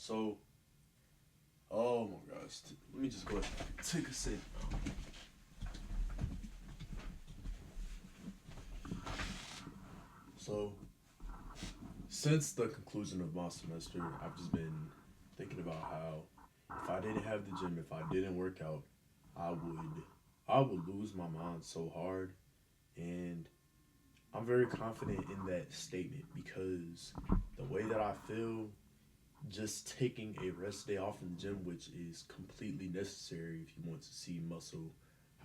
So, oh my gosh, let me just go ahead and take a sip. So, since the conclusion of my semester, I've just been thinking about how if I didn't have the gym, if I didn't work out, I would I would lose my mind so hard, and I'm very confident in that statement because the way that I feel, just taking a rest day off from the gym, which is completely necessary if you want to see muscle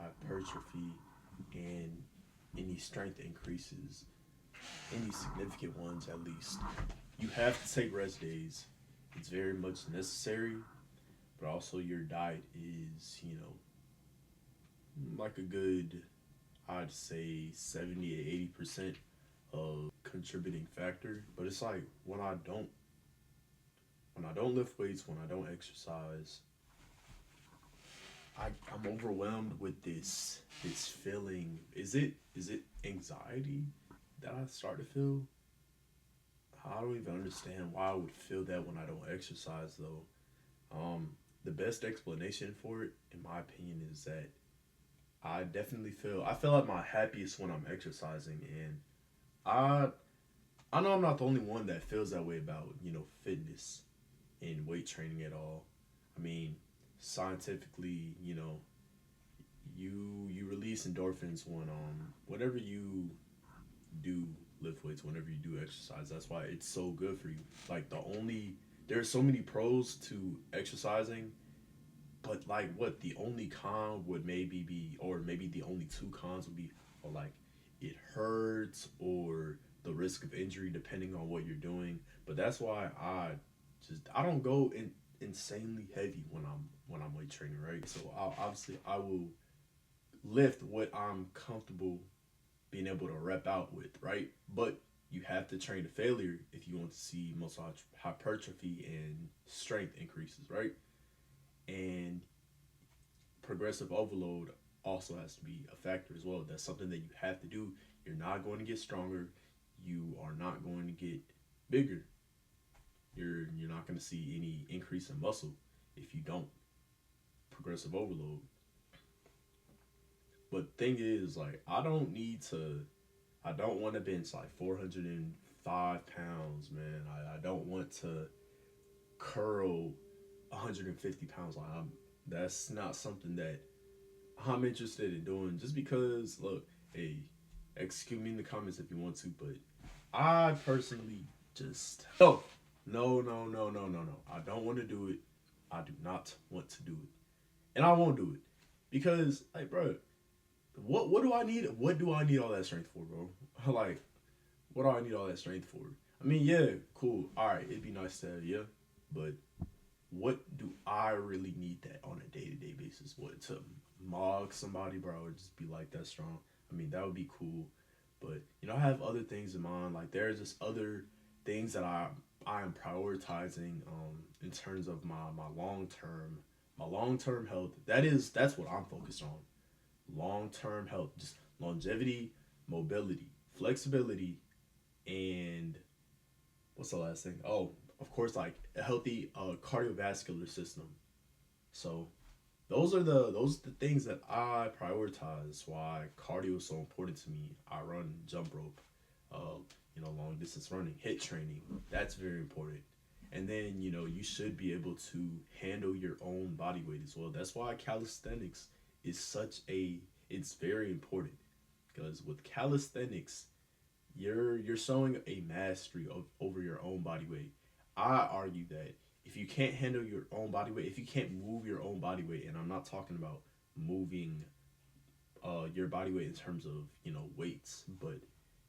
hypertrophy and any strength increases, any significant ones at least. You have to take rest days. It's very much necessary, but also your diet is, like a good, I'd say 70 to 80% of contributing factor. But it's like when I don't lift weights, when I don't exercise, I'm overwhelmed with this feeling. Is it anxiety that I start to feel? I don't even understand why I would feel that when I don't exercise though. Um, the best explanation for it, in my opinion, is that I feel like my happiest when I'm exercising, and I I know I'm not the only one that feels that way about fitness and weight training at all. I mean, scientifically, you release endorphins when whenever you do lift weights, whenever you do exercise. That's why it's so good for you. Like there are so many pros to exercising, but like what the only con would maybe be, or maybe the only two cons would be, or like it hurts or the risk of injury depending on what you're doing. But that's why I don't go insanely heavy when I'm weight training, right? So obviously I will lift what I'm comfortable being able to rep out with, right? But you have to train to failure if you want to see muscle hypertrophy and strength increases, right? And progressive overload also has to be a factor as well. That's something that you have to do. You're not going to get stronger. You are not going to get bigger. You're not going to see any increase in muscle if you don't progressive overload. But thing is, like, I don't want to bench like 405 pounds, man. I don't want to curl 150 pounds. That's not something that I'm interested in doing. Just because, look, hey, excuse me in the comments if you want to, but I personally just no. I don't want to do it. I do not want to do it, and I won't do it because, like, bro, what do I need? What do I need all that strength for, bro? Like, what do I need all that strength for? I mean, yeah, cool. All right, it'd be nice to have, yeah, but what do I really need that on a day to day basis? What, to mog somebody, bro, or just be like that strong? I mean, that would be cool, but I have other things in mind. Like, there's just other things that I am prioritizing in terms of my long term health. That's what I'm focused on. Long term health, just longevity, mobility, flexibility, and what's the last thing? Oh, of course, like a healthy cardiovascular system. So those are the things that I prioritize. Why cardio is so important to me. I run jump rope, long distance running, hit training. That's very important. And then you should be able to handle your own body weight as well. That's why calisthenics is such a it's very important because with calisthenics you're showing a mastery of over your own body weight. I argue that if you can't handle your own body weight, if you can't move your own body weight, and I'm not talking about moving your body weight in terms of weights, but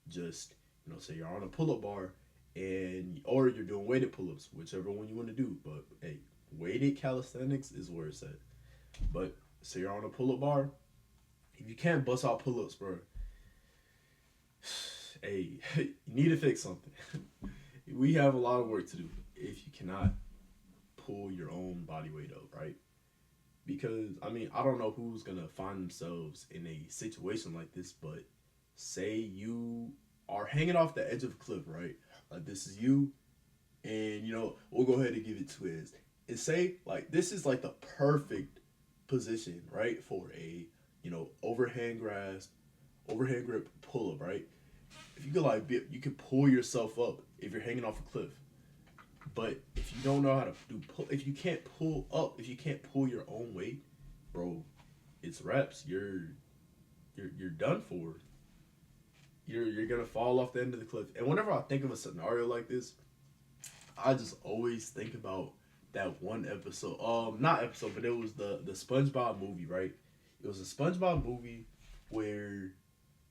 just say you're on a pull-up bar and or you're doing weighted pull-ups, whichever one you want to do. But hey, weighted calisthenics is where it's at. But say you're on a pull-up bar, if you can't bust out pull-ups, bro, hey, you need to fix something. We have a lot of work to do if you cannot pull your own body weight up, right? Because I mean, I don't know who's gonna find themselves in a situation like this, but say you are hanging off the edge of a cliff, right? Like this is you, and we'll go ahead and give it twist. And say like this is like the perfect position, right, for a overhand grasp, overhand grip pull up, right? If you could you could pull yourself up if you're hanging off a cliff. But if you don't know how to if you can't pull up, if you can't pull your own weight, bro, it's reps. You're done for. You're gonna fall off the end of the cliff. And whenever I think of a scenario like this, I just always think about that one episode. Not episode, but it was the SpongeBob movie, right? It was a SpongeBob movie where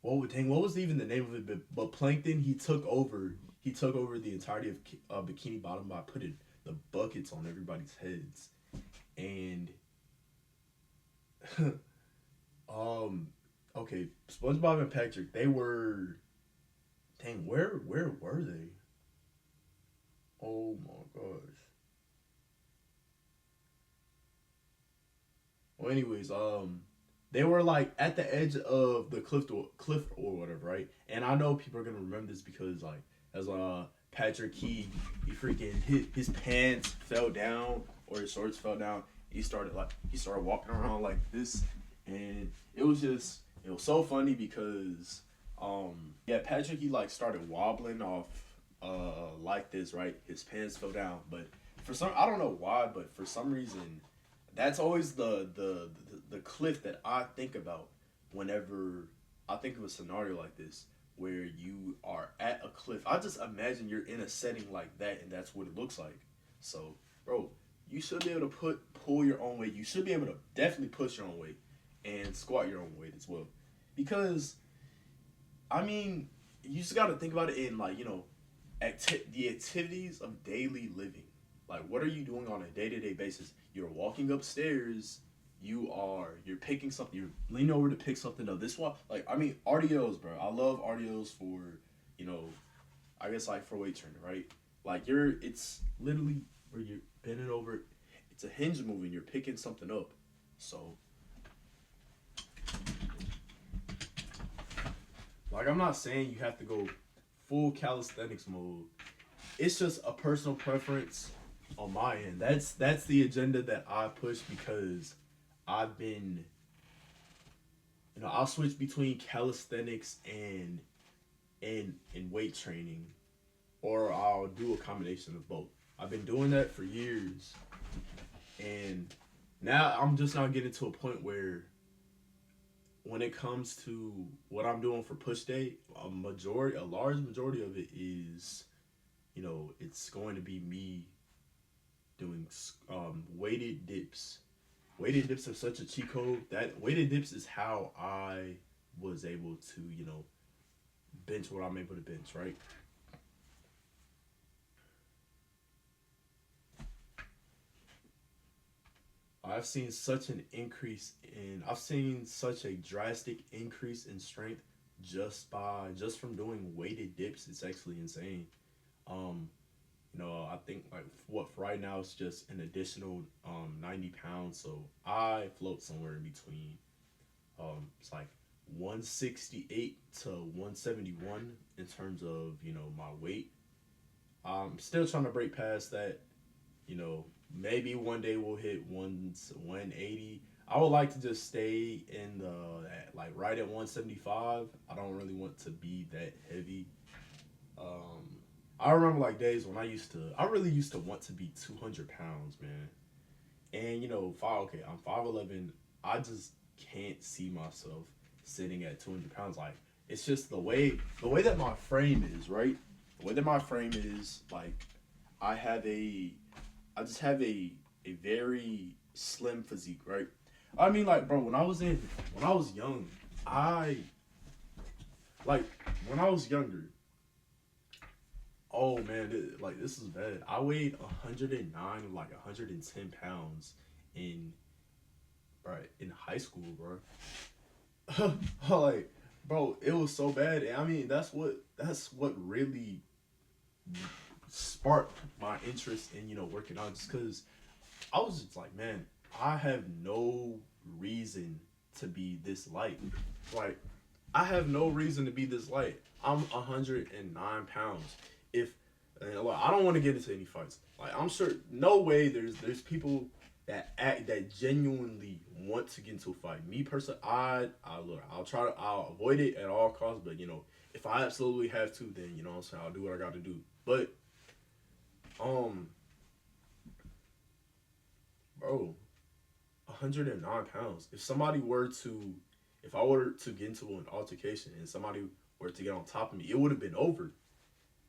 what was even the name of it? But Plankton he took over the entirety of Bikini Bottom by putting the buckets on everybody's heads, and um okay, SpongeBob and Patrick, they were, dang, where were they? Oh my gosh. Well, anyways, they were like at the edge of the cliff or whatever, right? And I know people are gonna remember this because like as Patrick he freaking his pants fell down or his shorts fell down. He started walking around like this, and it was so funny because yeah, Patrick he like started wobbling off like this, right? His pants fell down, but for some, I don't know why, but for some reason that's always the cliff that I think about whenever I think of a scenario like this where you are at a cliff. I just imagine you're in a setting like that and that's what it looks like. So, bro, you should be able to pull your own weight. You should be able to definitely push your own weight and squat your own weight as well. Because I mean, you just got to think about it in like, the activities of daily living. Like, what are you doing on a day-to-day basis? You're walking upstairs. You're picking something. You're leaning over to pick something up. This one, like, I mean, RDOs, bro. I love RDOs for, you know, I guess like for weight training, right? Like it's literally where you're bending over. It's a hinge move and you're picking something up. So, like, I'm not saying you have to go full calisthenics mode. It's just a personal preference on my end. That's the agenda that I push because I've been, I'll switch between calisthenics and weight training, or I'll do a combination of both. I've been doing that for years, and now I'm just now getting to a point where when it comes to what I'm doing for push day, a large majority of it is, it's going to be me doing weighted dips. Weighted dips are such a cheat code. That weighted dips is how I was able to, bench what I'm able to bench, right? I've seen such a drastic increase in strength just from doing weighted dips. It's actually insane. Um, I think like what for right now it's just an additional 90 pounds. So I float somewhere in between it's like 168 to 171 in terms of, my weight. I'm still trying to break past that, you know, maybe one day we'll hit 180. I would like to just stay in like right at 175. I don't really want to be that heavy. Um, I remember like days when I really used to want to be 200 pounds, man. And okay, I'm 5'11". I just can't see myself sitting at 200 pounds. Like it's just the way that my frame is, right? The way that my frame is, like I have a I just have a very slim physique, right? I mean, like, bro, when I was young, I like when I was younger. Oh man, like this is bad. I weighed 109, like 110 pounds in right in high school, bro. Like, bro, it was so bad. And I mean, that's what really sparked my interest in working out, just because I was just like, man, I have no reason to be this light. Like, I have no reason to be this light. I'm 109 pounds. If And like, I don't want to get into any fights. Like I'm sure, no way. There's people that genuinely want to get into a fight. Me personally, I look, I'll avoid it at all costs. But if I absolutely have to, then what I'm saying, I'll do what I got to do. But um, bro, 109 pounds. If I were to get into an altercation and somebody were to get on top of me, it would have been over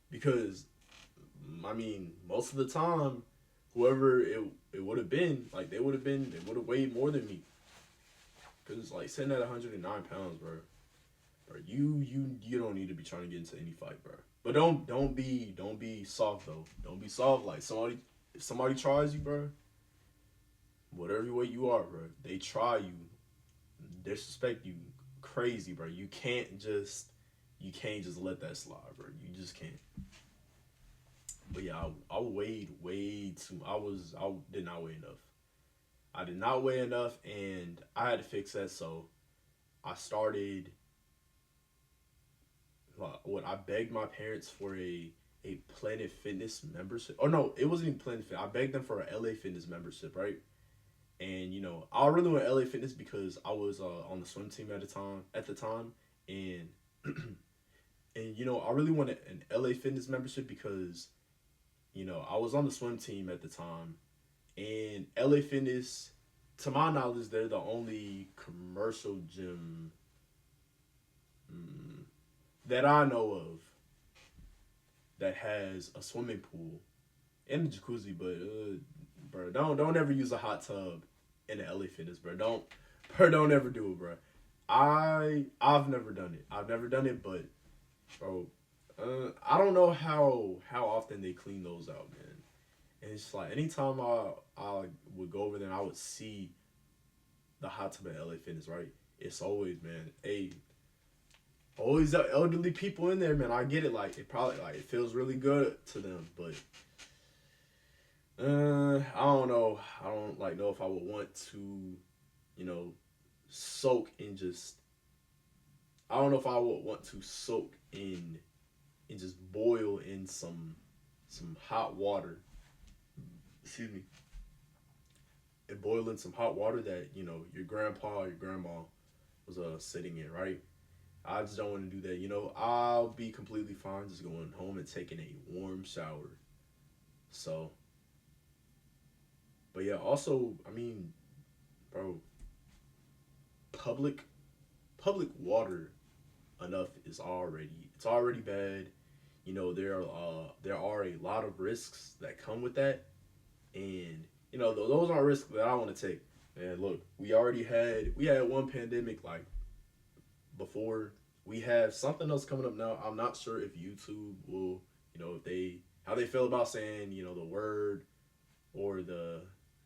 because I mean, most of the time, whoever it would have been, like they would have weighed more than me. Cause like sitting at 109 pounds, bro, you don't need to be trying to get into any fight, bro. But don't be soft though. Don't be soft. Like if somebody tries you, bro, whatever weight you are, bro, they try you, disrespect you, crazy, bro. You can't just let that slide, bro. You just can't. But yeah, I weighed way too. I did not weigh enough. I did not weigh enough, and I had to fix that. So I started. What I begged my parents for a Planet Fitness membership. Oh no, it wasn't even Planet Fitness. I begged them for a LA Fitness membership, right? And I really went LA Fitness because I was on the swim team at the time, and and I really wanted an LA Fitness membership because I was on the swim team at the time, and LA Fitness, to my knowledge, they're the only commercial gym that I know of that has a swimming pool and a jacuzzi. But bro, don't ever use a hot tub in the LA Fitness, bro. Don't ever do it, bro. I've never done it. I've never done it, but bro, I don't know how often they clean those out, man. And it's just like anytime I would go over there, and I would see the hot tub at LA Fitness, right? It's always, man, always the elderly people in there, man. I get it, like it probably like it feels really good to them, but I don't know. I don't like know if I would want to, you know, soak in just. I don't know if I would want to soak in and just boil in some hot water. Excuse me. And boil in some hot water that your grandpa or your grandma was sitting in, right? I just don't want to do that. I'll be completely fine just going home and taking a warm shower. So, but yeah, also, I mean, bro, public public water enough is already bad. There are a lot of risks that come with that, and those aren't risks that I want to take. And look, we had one pandemic like before. We have something else coming up now. I'm not sure if YouTube will, if they how they feel about saying the word or the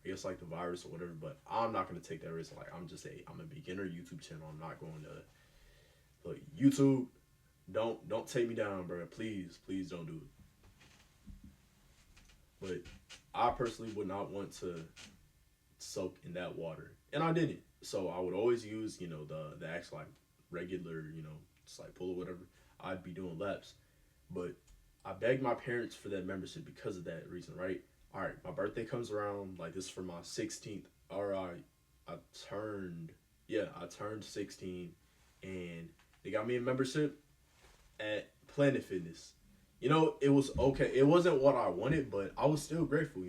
I guess like the virus or whatever. But I'm not gonna take that risk. Like I'm a beginner YouTube channel. I'm not going to look YouTube. Don't take me down, bro. Please don't do it. But I personally would not want to soak in that water, and I didn't. So I would always use the actual like regular just like pool or whatever. I'd be doing laps, but I begged my parents for that membership because of that reason, right? All right, my birthday comes around like this for my 16th. All right, I turned I turned 16, and they got me a membership at Planet Fitness. It was okay. It wasn't what I wanted, but I was still grateful,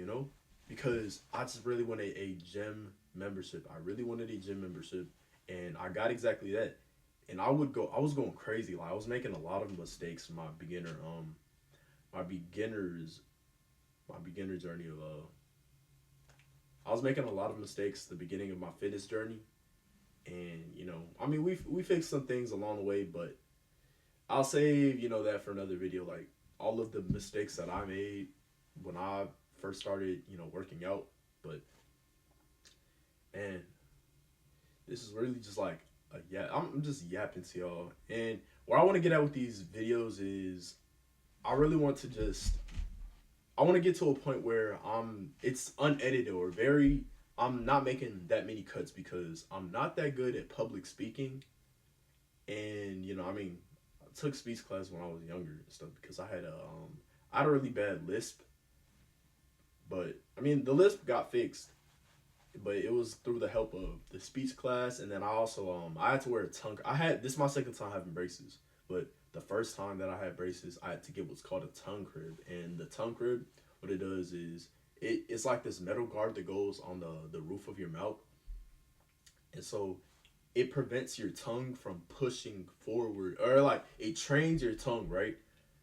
because I just really wanted a gym membership. I really wanted a gym membership, and I got exactly that. And I was going crazy. Like I was making a lot of mistakes in my beginners, my beginner journey of I was making a lot of mistakes at the beginning of my fitness journey, and I mean we fixed some things along the way, but I'll save that for another video. Like all of the mistakes that I made when I first started working out, but man, this is really just like I'm just yapping to y'all. And what I want to get at with these videos is I really want to I want to get to a point where it's unedited or I'm not making that many cuts because I'm not that good at public speaking. And I mean, I took speech class when I was younger and stuff because I had a really bad lisp, but I mean the lisp got fixed, but it was through the help of the speech class, and then I also I had to wear a tongue. I had this is my second time having braces, but the first time that I had braces, I had to get what's called a tongue crib, and the tongue crib, what it does is it's like this metal guard that goes on the roof of your mouth, and so it prevents your tongue from pushing forward, or like it trains your tongue, right?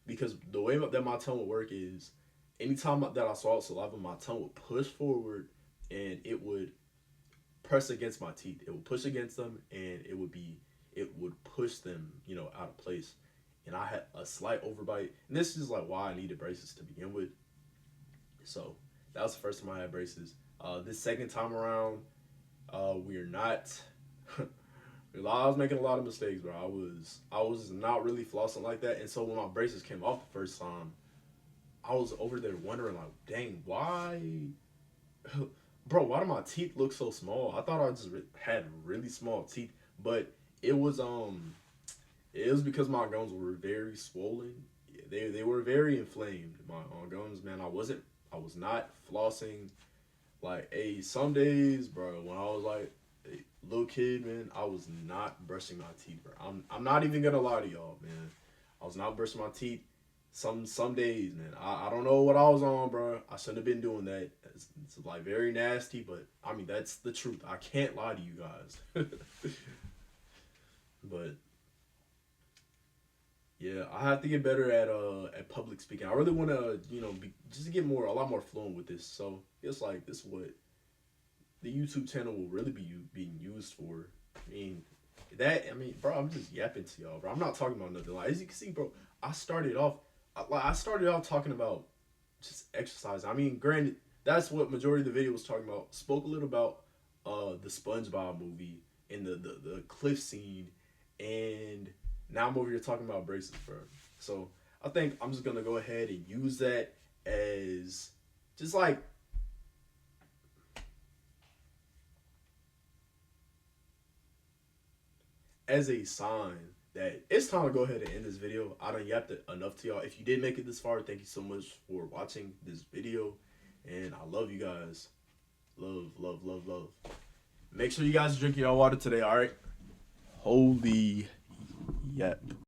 Because the way that my tongue would work is anytime that I swallowed saliva, my tongue would push forward and it would press against my teeth. It would push against them and it would push them, out of place. And I had a slight overbite. And this is like why I needed braces to begin with. So that was the first time I had braces. This second time around, we're not. I was making a lot of mistakes, bro. I was not really flossing like that, and so when my braces came off the first time, I was over there wondering like, dang, why, bro? Why do my teeth look so small? I thought I just had really small teeth, but it was it was because my gums were very swollen. They were very inflamed. My gums, man. I was not flossing. Like, hey, some days, bro, when I was like a little kid, man, I was not brushing my teeth, bro. I'm not even gonna lie to y'all, man. I was not brushing my teeth. Some days, man. I don't know what I was on, bro. I shouldn't have been doing that. It's like very nasty, but I mean that's the truth. I can't lie to you guys. But yeah, I have to get better at public speaking. I really want to just get a lot more fluent with this. So it's like this is what the YouTube channel will really be being used for. Bro, I'm just yapping to y'all, bro. I'm not talking about nothing. Like as you can see, bro, I started off talking about just exercise. I mean, granted, that's what majority of the video was talking about. Spoke a little about the SpongeBob movie and the cliff scene, and now I'm over here talking about braces, bro. So I think I'm just gonna go ahead and use that as just like as a sign that it's time to go ahead and end this video. I done yapped it enough to y'all. If you did make it this far, thank you so much for watching this video. And I love you guys. Love, love, love, love. Make sure you guys drink your water today, alright? Holy yep.